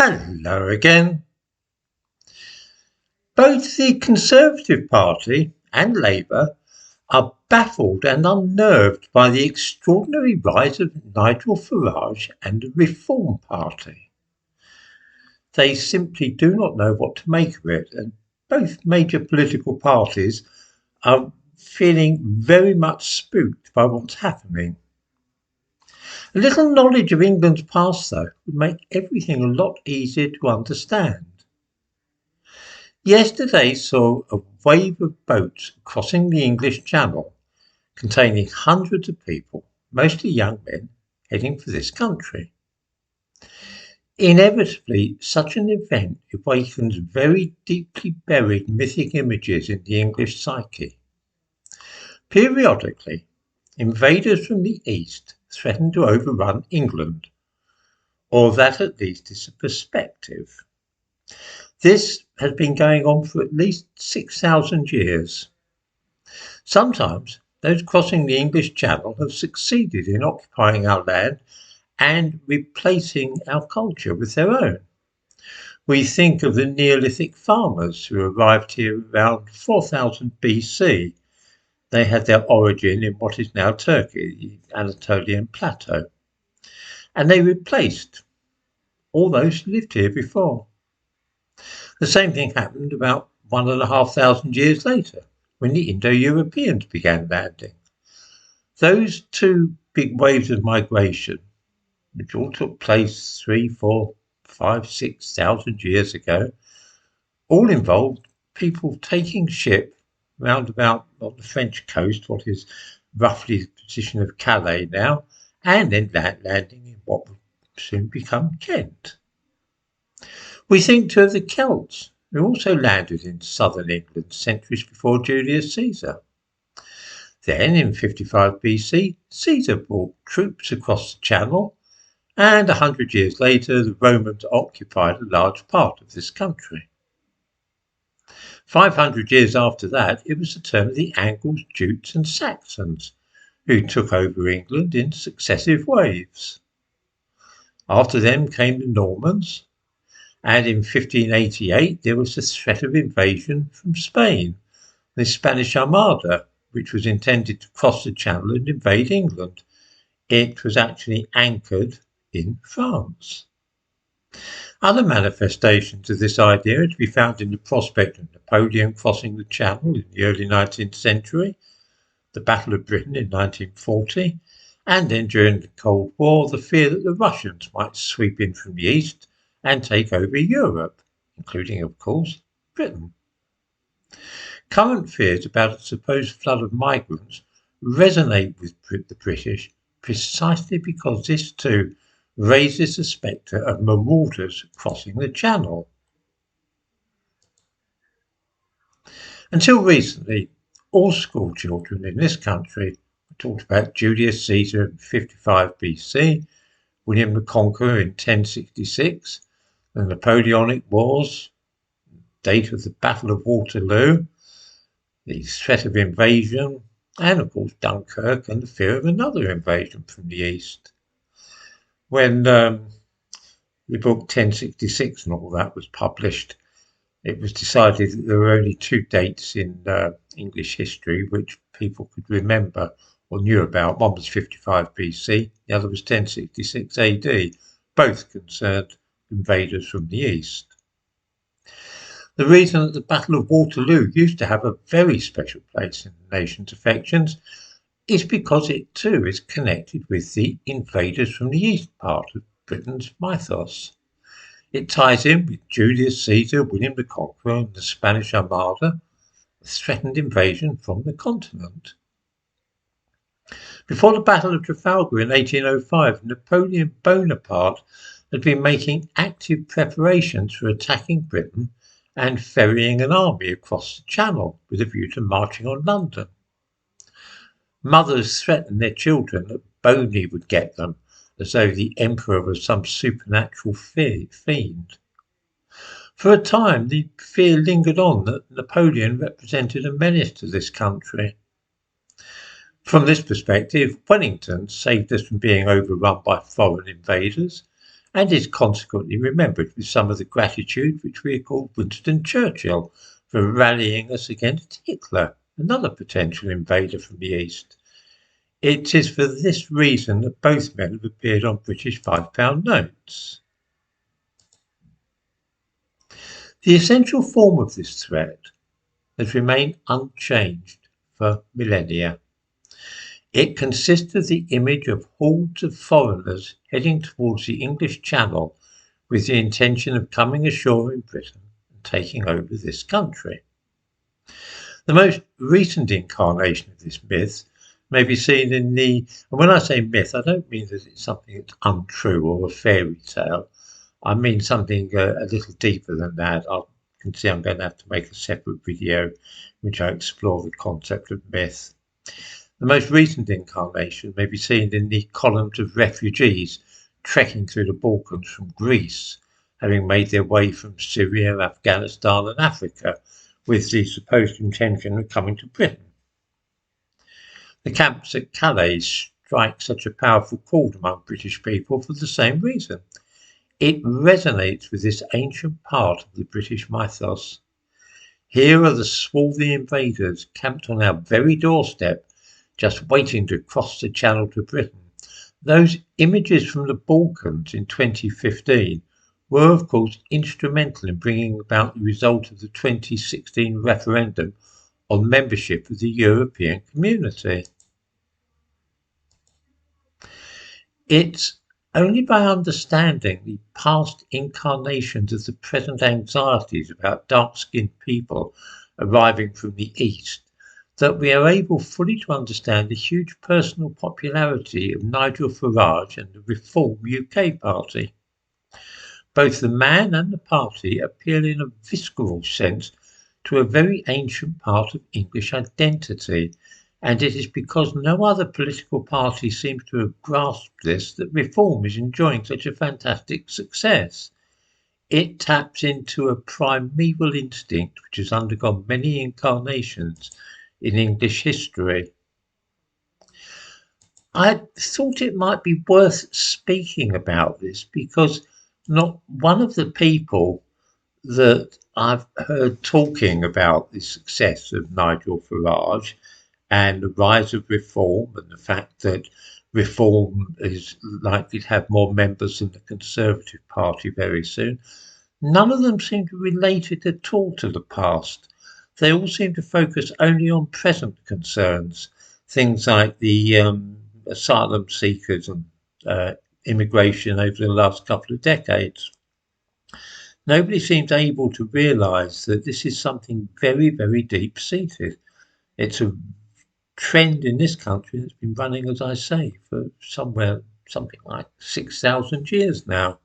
Hello again. Both the Conservative Party and Labour are baffled and unnerved by the extraordinary rise of Nigel Farage and the Reform Party. They simply do not know what to make of it, and both major political parties are feeling very much spooked by what's happening. A little knowledge of England's past, though, would make everything a lot easier to understand. Yesterday saw a wave of boats crossing the English Channel, containing hundreds of people, mostly young men, heading for this country. Inevitably, such an event awakens very deeply buried mythic images in the English psyche. Periodically, invaders from the east threaten to overrun England, or that at least is a perspective. This has been going on for at least 6,000 years. Sometimes those crossing the English Channel have succeeded in occupying our land and replacing our culture with their own. We think of the Neolithic farmers who arrived here around 4000 BC. They had their origin in what is now Turkey, the Anatolian Plateau, and they replaced all those who lived here before. The same thing happened about 1,500 years later, when the Indo-Europeans began landing. Those two big waves of migration, which all took place 3, 4, 5, 6,000 years ago, all involved people taking ship round about on the French coast, what is roughly the position of Calais now, and then landing in what would soon become Kent. We think too of the Celts, who also landed in southern England centuries before Julius Caesar. Then, in 55 BC, Caesar brought troops across the Channel, and 100 years later the Romans occupied a large part of this country. 500 years after that, it was the turn of the Angles, Jutes and Saxons, who took over England in successive waves. After them came the Normans, and in 1588 there was the threat of invasion from Spain, the Spanish Armada, which was intended to cross the Channel and invade England. It was actually anchored in France. Other manifestations of this idea are to be found in the prospect of Napoleon crossing the Channel in the early 19th century, the Battle of Britain in 1940, and then during the Cold War, the fear that the Russians might sweep in from the east and take over Europe, including, of course, Britain. Current fears about a supposed flood of migrants resonate with the British precisely because this too raises the spectre of marauders crossing the Channel. Until recently, all school children in this country talked about Julius Caesar in 55 BC, William the Conqueror in 1066, the Napoleonic Wars, date of the Battle of Waterloo, the threat of invasion, and of course Dunkirk and the fear of another invasion from the east. When the book 1066 and all that was published, it was decided that there were only two dates in English history which people could remember or knew about. One was 55 BC, the other was 1066 AD, both concerned invaders from the east. The reason that the Battle of Waterloo used to have a very special place in the nation's affections is because it too is connected with the invaders from the east part of Britain's mythos. It ties in with Julius Caesar, William the Conqueror and the Spanish Armada, a threatened invasion from the continent. Before the Battle of Trafalgar in 1805, Napoleon Bonaparte had been making active preparations for attacking Britain and ferrying an army across the Channel with a view to marching on London. Mothers threatened their children that Boney would get them, as though the emperor was some supernatural fiend. For a time, the fear lingered on that Napoleon represented a menace to this country. From this perspective, Wellington saved us from being overrun by foreign invaders, and is consequently remembered with some of the gratitude which we call Winston Churchill for rallying us against Hitler, another potential invader from the East. It is for this reason that both men have appeared on British £5 notes. The essential form of this threat has remained unchanged for millennia. It consists of the image of hordes of foreigners heading towards the English Channel with the intention of coming ashore in Britain and taking over this country. The most recent incarnation of this myth may be seen in and when I say myth, I don't mean that it's something that's untrue or a fairy tale. I mean something a little deeper than that. I can see I'm going to have to make a separate video in which I explore the concept of myth. The most recent incarnation may be seen in the columns of refugees trekking through the Balkans from Greece, having made their way from Syria, Afghanistan and Africa with the supposed intention of coming to Britain. The camps at Calais strike such a powerful chord among British people for the same reason. It resonates with this ancient part of the British mythos. Here are the swarthy invaders camped on our very doorstep, just waiting to cross the Channel to Britain. Those images from the Balkans in 2015 were, of course, instrumental in bringing about the result of the 2016 referendum on membership of the European Community. It's only by understanding the past incarnations of the present anxieties about dark-skinned people arriving from the East that we are able fully to understand the huge personal popularity of Nigel Farage and the Reform UK party. Both the man and the party appeal in a visceral sense to a very ancient part of English identity, and it is because no other political party seems to have grasped this that Reform is enjoying such a fantastic success. It taps into a primeval instinct which has undergone many incarnations in English history. I thought it might be worth speaking about this because not one of the people that I've heard talking about the success of Nigel Farage and the rise of Reform and the fact that Reform is likely to have more members than the Conservative Party very soon, none of them seem to relate it at all to the past. They all seem to focus only on present concerns, things like the asylum seekers and immigration over the last couple of decades. Nobody seems able to realise that this is something very, very deep-seated. It's a trend in this country that's been running, as I say, for something like 6,000 years now.